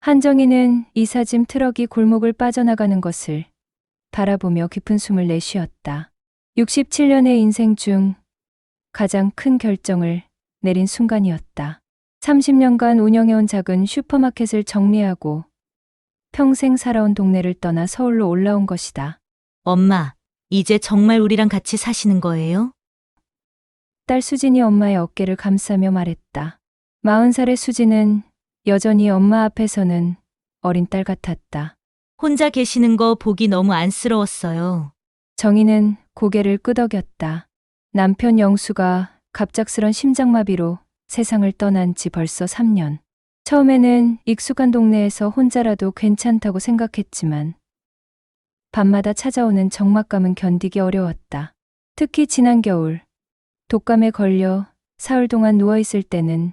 한정희는 이삿짐 트럭이 골목을 빠져나가는 것을 바라보며 깊은 숨을 내쉬었다. 67년의 인생 중 가장 큰 결정을 내린 순간이었다. 30년간 운영해온 작은 슈퍼마켓을 정리하고 평생 살아온 동네를 떠나 서울로 올라온 것이다. 엄마, 이제 정말 우리랑 같이 사시는 거예요? 딸 수진이 엄마의 어깨를 감싸며 말했다. 40살의 수진은 여전히 엄마 앞에서는 어린 딸 같았다. 혼자 계시는 거 보기 너무 안쓰러웠어요. 정희는 고개를 끄덕였다. 남편 영수가 갑작스런 심장마비로 세상을 떠난 지 벌써 3년. 처음에는 익숙한 동네에서 혼자라도 괜찮다고 생각했지만 밤마다 찾아오는 적막감은 견디기 어려웠다. 특히 지난 겨울 독감에 걸려 사흘 동안 누워있을 때는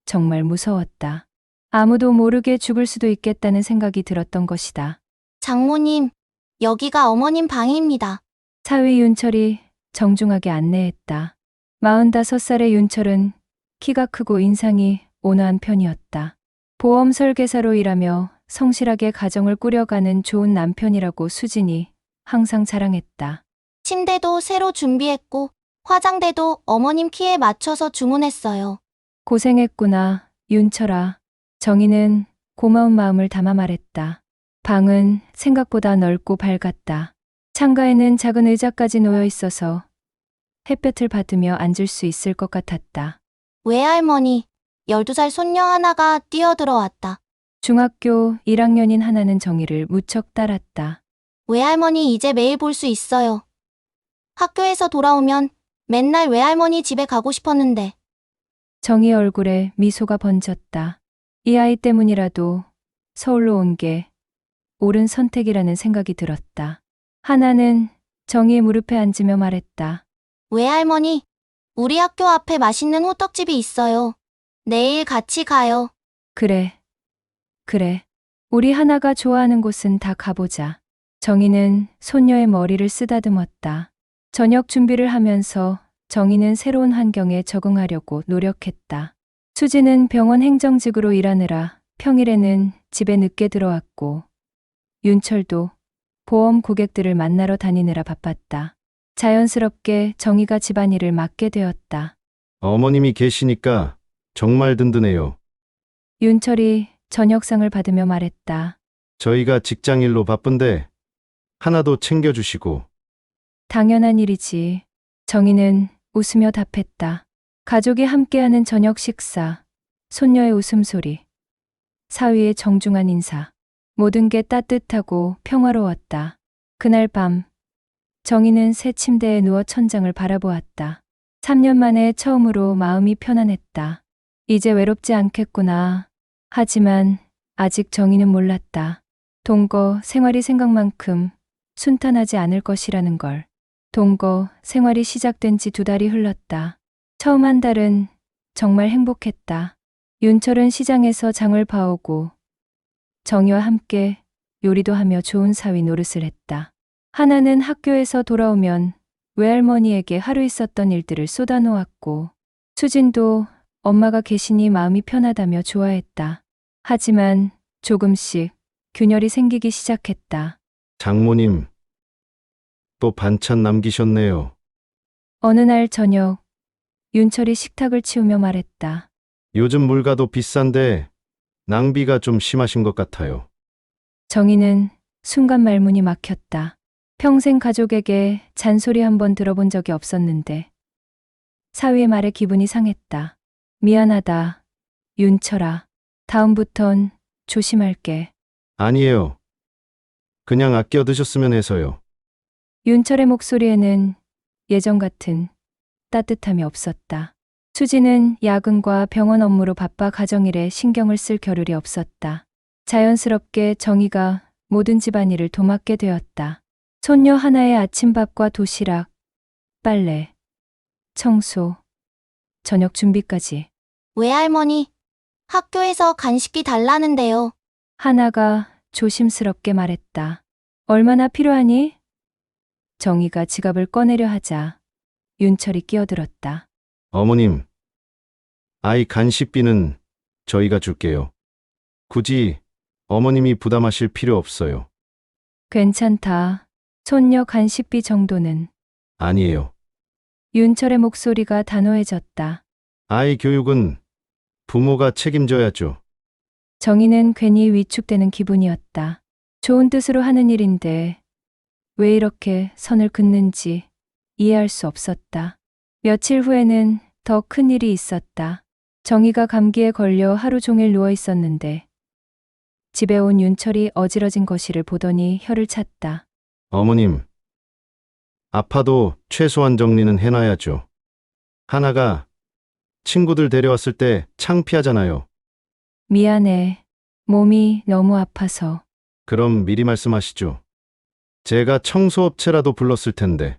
정말 무서웠다. 아무도 모르게 죽을 수도 있겠다는 생각이 들었던 것이다. 장모님, 여기가 어머님 방입니다. 사위 윤철이 정중하게 안내했다. 45살의 윤철은 키가 크고 인상이 온화한 편이었다. 보험 설계사로 일하며 성실하게 가정을 꾸려가는 좋은 남편이라고 수진이 항상 자랑했다. 침대도 새로 준비했고 화장대도 어머님 키에 맞춰서 주문했어요. 고생했구나, 윤철아. 정희는 고마운 마음을 담아 말했다. 방은 생각보다 넓고 밝았다. 창가에는 작은 의자까지 놓여 있어서 햇볕을 받으며 앉을 수 있을 것 같았다. 외할머니, 12살 손녀 하나가 뛰어들어왔다. 중학교 1학년인 하나는 정희를 무척 따랐다. 외할머니 이제 매일 볼 수 있어요. 학교에서 돌아오면 맨날 외할머니 집에 가고 싶었는데. 정희 얼굴에 미소가 번졌다. 이 아이 때문이라도 서울로 온 게 옳은 선택이라는 생각이 들었다. 하나는 정희의 무릎에 앉으며 말했다. 외할머니, 우리 학교 앞에 맛있는 호떡집이 있어요. 내일 같이 가요. 그래. 우리 하나가 좋아하는 곳은 다 가보자. 정희는 손녀의 머리를 쓰다듬었다. 저녁 준비를 하면서 정희는 새로운 환경에 적응하려고 노력했다. 수지는 병원 행정직으로 일하느라 평일에는 집에 늦게 들어왔고 윤철도 보험 고객들을 만나러 다니느라 바빴다. 자연스럽게 정희가 집안일을 맡게 되었다. 어머님이 계시니까 정말 든든해요. 윤철이 저녁상을 받으며 말했다. 저희가 직장일로 바쁜데 하나도 챙겨주시고. 당연한 일이지. 정희는 웃으며 답했다. 가족이 함께하는 저녁 식사, 손녀의 웃음소리, 사위의 정중한 인사. 모든 게 따뜻하고 평화로웠다. 그날 밤, 정희는 새 침대에 누워 천장을 바라보았다. 3년 만에 처음으로 마음이 편안했다. 이제 외롭지 않겠구나. 하지만 아직 정희는 몰랐다. 동거 생활이 생각만큼 순탄하지 않을 것이라는 걸. 동거 생활이 시작된 지 2달이 흘렀다. 처음 한 달은 정말 행복했다. 윤철은 시장에서 장을 봐오고 정희와 함께 요리도 하며 좋은 사위 노릇을 했다. 하나는 학교에서 돌아오면 외할머니에게 하루 있었던 일들을 쏟아놓았고 수진도 엄마가 계시니 마음이 편하다며 좋아했다. 하지만 조금씩 균열이 생기기 시작했다. 장모님, 또 반찬 남기셨네요. 어느 날 저녁 윤철이 식탁을 치우며 말했다. 요즘 물가도 비싼데 낭비가 좀 심하신 것 같아요. 정희는 순간 말문이 막혔다. 평생 가족에게 잔소리 한 번 들어본 적이 없었는데 사위의 말에 기분이 상했다. 미안하다, 윤철아. 다음부턴 조심할게. 아니에요. 그냥 아껴 드셨으면 해서요. 윤철의 목소리에는 예전 같은 따뜻함이 없었다. 수지는 야근과 병원 업무로 바빠 가정일에 신경을 쓸 겨를이 없었다. 자연스럽게 정희가 모든 집안일을 도맡게 되었다. 손녀 하나의 아침밥과 도시락, 빨래, 청소, 저녁 준비까지. 외할머니, 학교에서 간식비 달라는데요. 하나가 조심스럽게 말했다. 얼마나 필요하니? 정희가 지갑을 꺼내려 하자 윤철이 끼어들었다. 어머님, 아이 간식비는 저희가 줄게요. 굳이 어머님이 부담하실 필요 없어요. 괜찮다. 손녀 간식비 정도는. 아니에요. 윤철의 목소리가 단호해졌다. 아이 교육은 부모가 책임져야죠. 정희는 괜히 위축되는 기분이었다. 좋은 뜻으로 하는 일인데 왜 이렇게 선을 긋는지 이해할 수 없었다. 며칠 후에는 더 큰 일이 있었다. 정희가 감기에 걸려 하루 종일 누워 있었는데 집에 온 윤철이 어지러진 거실을 보더니 혀를 찼다. 어머님, 아파도 최소한 정리는 해놔야죠. 하나가 친구들 데려왔을 때 창피하잖아요. 미안해. 몸이 너무 아파서. 그럼 미리 말씀하시죠. 제가 청소업체라도 불렀을 텐데.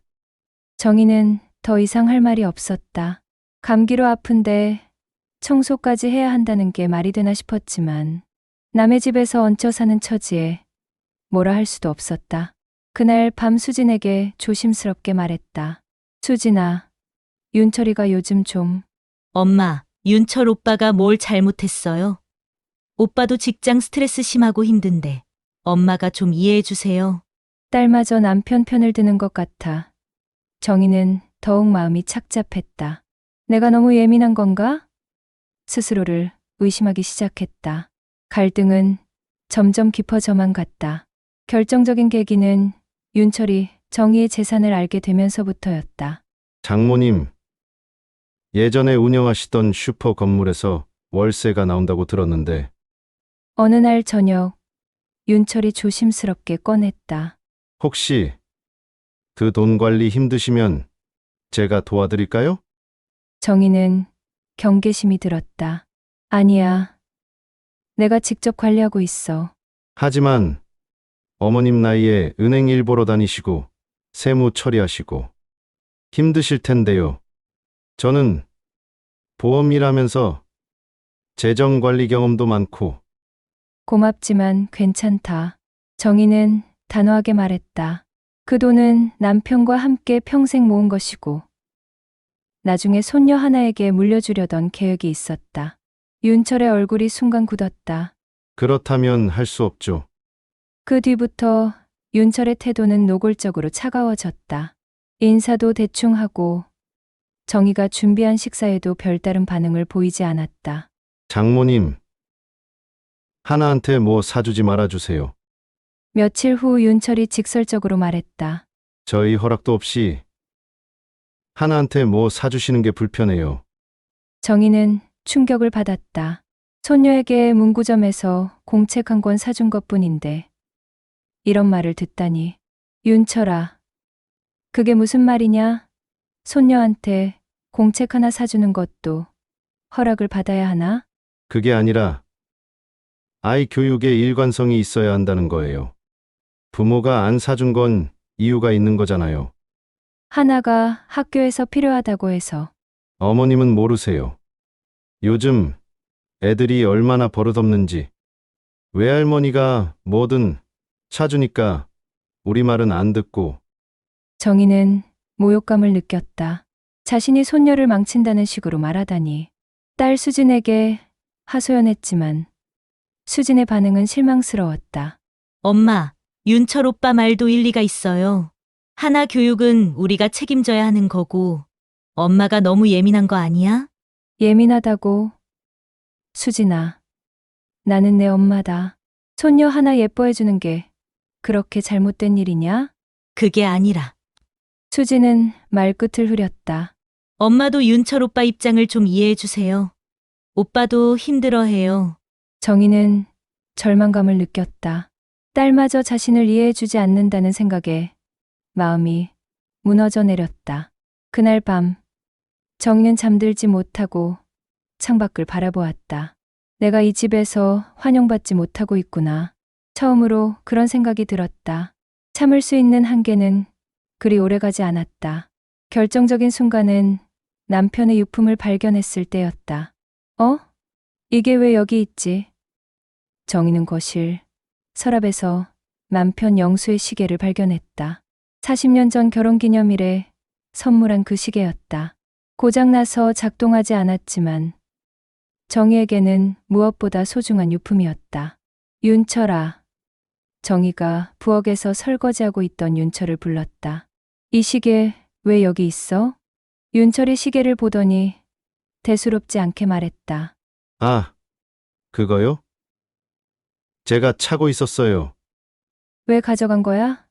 정희는 더 이상 할 말이 없었다. 감기로 아픈데 청소까지 해야 한다는 게 말이 되나 싶었지만 남의 집에서 얹혀 사는 처지에 뭐라 할 수도 없었다. 그날 밤 수진에게 조심스럽게 말했다. 수진아, 윤철이가 요즘 좀 엄마, 윤철 오빠가 뭘 잘못했어요? 오빠도 직장 스트레스 심하고 힘든데 엄마가 좀 이해해 주세요. 딸마저 남편 편을 드는 것 같아. 정희는 더욱 마음이 착잡했다. 내가 너무 예민한 건가? 스스로를 의심하기 시작했다. 갈등은 점점 깊어져만 갔다. 결정적인 계기는 윤철이 정희의 재산을 알게 되면서부터였다. 장모님, 예전에 운영하시던 슈퍼 건물에서 월세가 나온다고 들었는데 어느 날 저녁 윤철이 조심스럽게 꺼냈다. 혹시 그 돈 관리 힘드시면 제가 도와드릴까요? 정희는 경계심이 들었다. 아니야. 내가 직접 관리하고 있어. 하지만 어머님 나이에 은행 일 보러 다니시고 세무 처리하시고 힘드실 텐데요. 저는 보험 일하면서 재정 관리 경험도 많고 고맙지만 괜찮다. 정희는 단호하게 말했다. 그 돈은 남편과 함께 평생 모은 것이고 나중에 손녀 하나에게 물려주려던 계획이 있었다. 윤철의 얼굴이 순간 굳었다. 그렇다면 할 수 없죠. 그 뒤부터 윤철의 태도는 노골적으로 차가워졌다. 인사도 대충 하고 정희가 준비한 식사에도 별다른 반응을 보이지 않았다. 장모님, 하나한테 뭐 사주지 말아주세요. 며칠 후 윤철이 직설적으로 말했다. 저희 허락도 없이 하나한테 뭐 사주시는 게 불편해요. 정희는 충격을 받았다. 손녀에게 문구점에서 공책 한 권 사준 것뿐인데 이런 말을 듣다니. 윤철아, 그게 무슨 말이냐? 손녀한테 공책 하나 사주는 것도 허락을 받아야 하나? 그게 아니라 아이 교육에 일관성이 있어야 한다는 거예요. 부모가 안 사준 건 이유가 있는 거잖아요. 하나가 학교에서 필요하다고 해서. 어머님은 모르세요. 요즘 애들이 얼마나 버릇없는지. 외할머니가 뭐든 사주니까 우리 말은 안 듣고 정희는 모욕감을 느꼈다. 자신이 손녀를 망친다는 식으로 말하다니. 딸 수진에게 하소연했지만 수진의 반응은 실망스러웠다. 엄마, 윤철 오빠 말도 일리가 있어요. 하나 교육은 우리가 책임져야 하는 거고 엄마가 너무 예민한 거 아니야? 예민하다고. 수진아, 나는 내 엄마다. 손녀 하나 예뻐해주는 게 그렇게 잘못된 일이냐? 그게 아니라 수진은 말끝을 흐렸다. 엄마도 윤철 오빠 입장을 좀 이해해 주세요. 오빠도 힘들어해요. 정희는 절망감을 느꼈다. 딸마저 자신을 이해해주지 않는다는 생각에 마음이 무너져 내렸다. 그날 밤 정희는 잠들지 못하고 창밖을 바라보았다. 내가 이 집에서 환영받지 못하고 있구나. 처음으로 그런 생각이 들었다. 참을 수 있는 한계는 그리 오래가지 않았다. 결정적인 순간은 남편의 유품을 발견했을 때였다. 이게 왜 여기 있지? 정희는 거실 서랍에서 남편 영수의 시계를 발견했다. 40년 전 결혼기념일에 선물한 그 시계였다. 고장나서 작동하지 않았지만 정희에게는 무엇보다 소중한 유품이었다. 윤철아. 정희가 부엌에서 설거지하고 있던 윤철을 불렀다. 이 시계 왜 여기 있어? 윤철이 시계를 보더니 대수롭지 않게 말했다. 아, 그거요? 제가 차고 있었어요. 왜 가져간 거야?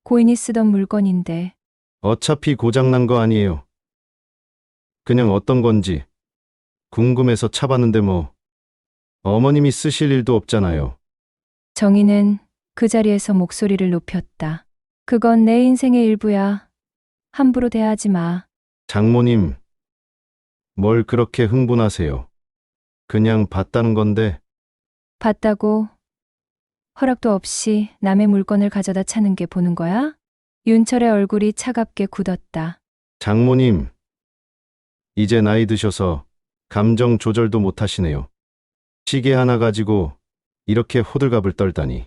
고인이 쓰던 물건인데. 어차피 고장난 거 아니에요. 그냥 어떤 건지 궁금해서 차봤는데 뭐, 어머님이 쓰실 일도 없잖아요. 정희는 그 자리에서 목소리를 높였다. 그건 내 인생의 일부야. 함부로 대하지 마. 장모님, 뭘 그렇게 흥분하세요? 그냥 봤다는 건데, 봤다고 허락도 없이 남의 물건을 가져다 차는 게 보는 거야? 윤철의 얼굴이 차갑게 굳었다. 장모님, 이제 나이 드셔서 감정 조절도 못 하시네요. 시계 하나 가지고 이렇게 호들갑을 떨다니.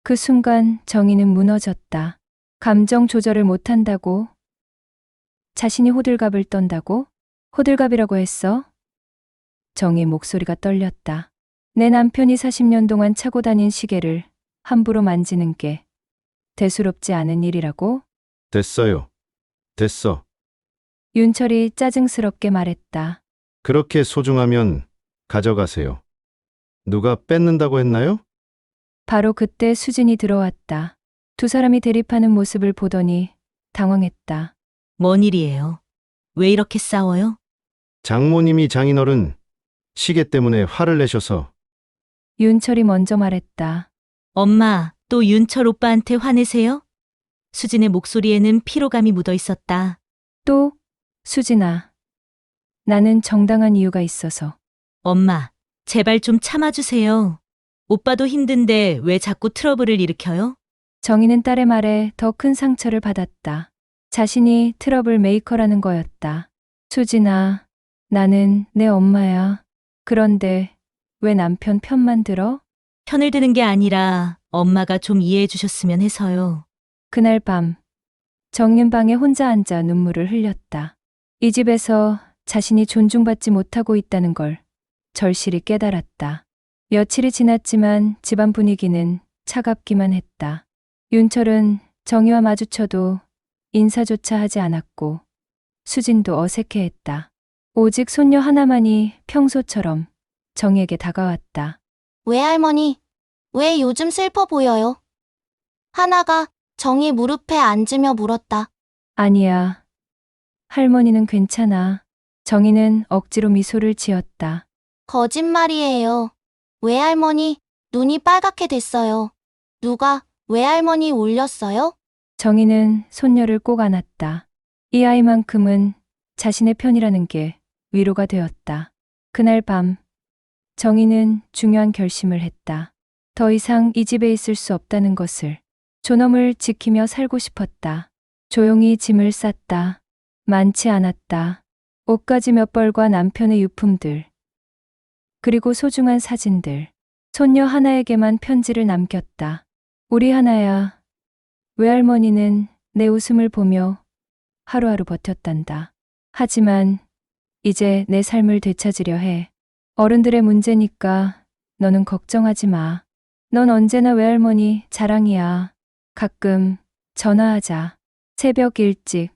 그 순간 정희는 무너졌다. 감정 조절을 못한다고? 자신이 호들갑을 떤다고? 호들갑이라고 했어? 정희 목소리가 떨렸다. 내 남편이 40년 동안 차고 다닌 시계를 함부로 만지는 게 대수롭지 않은 일이라고? 됐어요. 됐어. 윤철이 짜증스럽게 말했다. 그렇게 소중하면 가져가세요. 누가 뺏는다고 했나요? 바로 그때 수진이 들어왔다. 두 사람이 대립하는 모습을 보더니 당황했다. 뭔 일이에요? 왜 이렇게 싸워요? 장모님이 장인어른 시계 때문에 화를 내셔서. 윤철이 먼저 말했다. 엄마, 또 윤철 오빠한테 화내세요? 수진의 목소리에는 피로감이 묻어 있었다. 또? 수진아. 나는 정당한 이유가 있어서. 엄마, 제발 좀 참아주세요. 오빠도 힘든데 왜 자꾸 트러블을 일으켜요? 정희는 딸의 말에 더 큰 상처를 받았다. 자신이 트러블 메이커라는 거였다. 수진아, 나는 내 엄마야. 그런데 왜 남편 편만 들어? 편을 드는 게 아니라 엄마가 좀 이해해 주셨으면 해서요. 그날 밤 정윤 방에 혼자 앉아 눈물을 흘렸다. 이 집에서 자신이 존중받지 못하고 있다는 걸 절실히 깨달았다. 며칠이 지났지만 집안 분위기는 차갑기만 했다. 윤철은 정희와 마주쳐도 인사조차 하지 않았고 수진도 어색해했다. 오직 손녀 하나만이 평소처럼 정희에게 다가왔다. 외할머니, 왜 요즘 슬퍼 보여요? 하나가 정희 무릎에 앉으며 물었다. 아니야. 할머니는 괜찮아. 정희는 억지로 미소를 지었다. 거짓말이에요. 외할머니, 눈이 빨갛게 됐어요. 누가 외할머니 울렸어요? 정희는 손녀를 꼭 안았다. 이 아이만큼은 자신의 편이라는 게 위로가 되었다. 그날 밤 정희는 중요한 결심을 했다. 더 이상 이 집에 있을 수 없다는 것을. 존엄을 지키며 살고 싶었다. 조용히 짐을 쌌다. 많지 않았다. 옷가지 몇 벌과 남편의 유품들. 그리고 소중한 사진들. 손녀 하나에게만 편지를 남겼다. 우리 하나야. 외할머니는 내 웃음을 보며 하루하루 버텼단다. 하지만 이제 내 삶을 되찾으려 해. 어른들의 문제니까 너는 걱정하지 마. 넌 언제나 외할머니 자랑이야. 가끔 전화하자. 새벽 일찍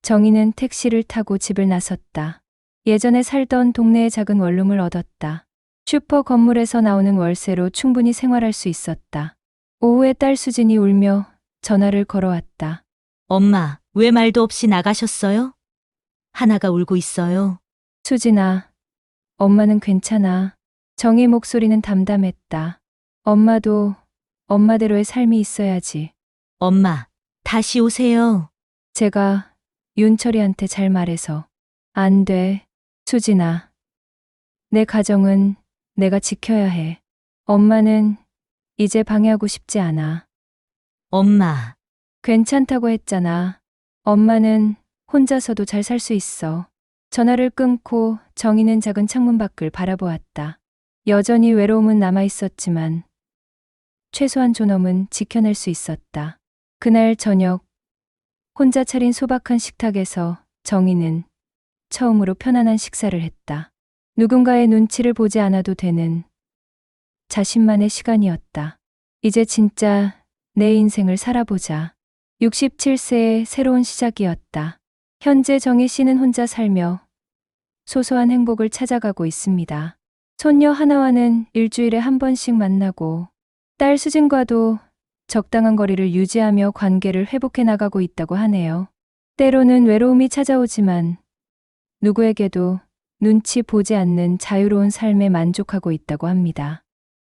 정희는 택시를 타고 집을 나섰다. 예전에 살던 동네의 작은 원룸을 얻었다. 슈퍼 건물에서 나오는 월세로 충분히 생활할 수 있었다. 오후에 딸 수진이 울며 전화를 걸어왔다. 엄마, 왜 말도 없이 나가셨어요? 하나가 울고 있어요. 수진아, 엄마는 괜찮아. 정희 목소리는 담담했다. 엄마도 엄마대로의 삶이 있어야지. 엄마, 다시 오세요. 제가 윤철이한테 잘 말해서. 안 돼. 수진아. 내 가정은 내가 지켜야 해. 엄마는 이제 방해하고 싶지 않아. 엄마, 괜찮다고 했잖아. 엄마는 혼자서도 잘 살 수 있어. 전화를 끊고 정희는 작은 창문 밖을 바라보았다. 여전히 외로움은 남아 있었지만 최소한 존엄은 지켜낼 수 있었다. 그날 저녁 혼자 차린 소박한 식탁에서 정희는 처음으로 편안한 식사를 했다. 누군가의 눈치를 보지 않아도 되는 자신만의 시간이었다. 이제 진짜 내 인생을 살아보자. 67세의 새로운 시작이었다. 현재 정희 씨는 혼자 살며 소소한 행복을 찾아가고 있습니다. 손녀 하나와는 일주일에 한 번씩 만나고 딸 수진과도 적당한 거리를 유지하며 관계를 회복해 나가고 있다고 하네요. 때로는 외로움이 찾아오지만 누구에게도 눈치 보지 않는 자유로운 삶에 만족하고 있다고 합니다.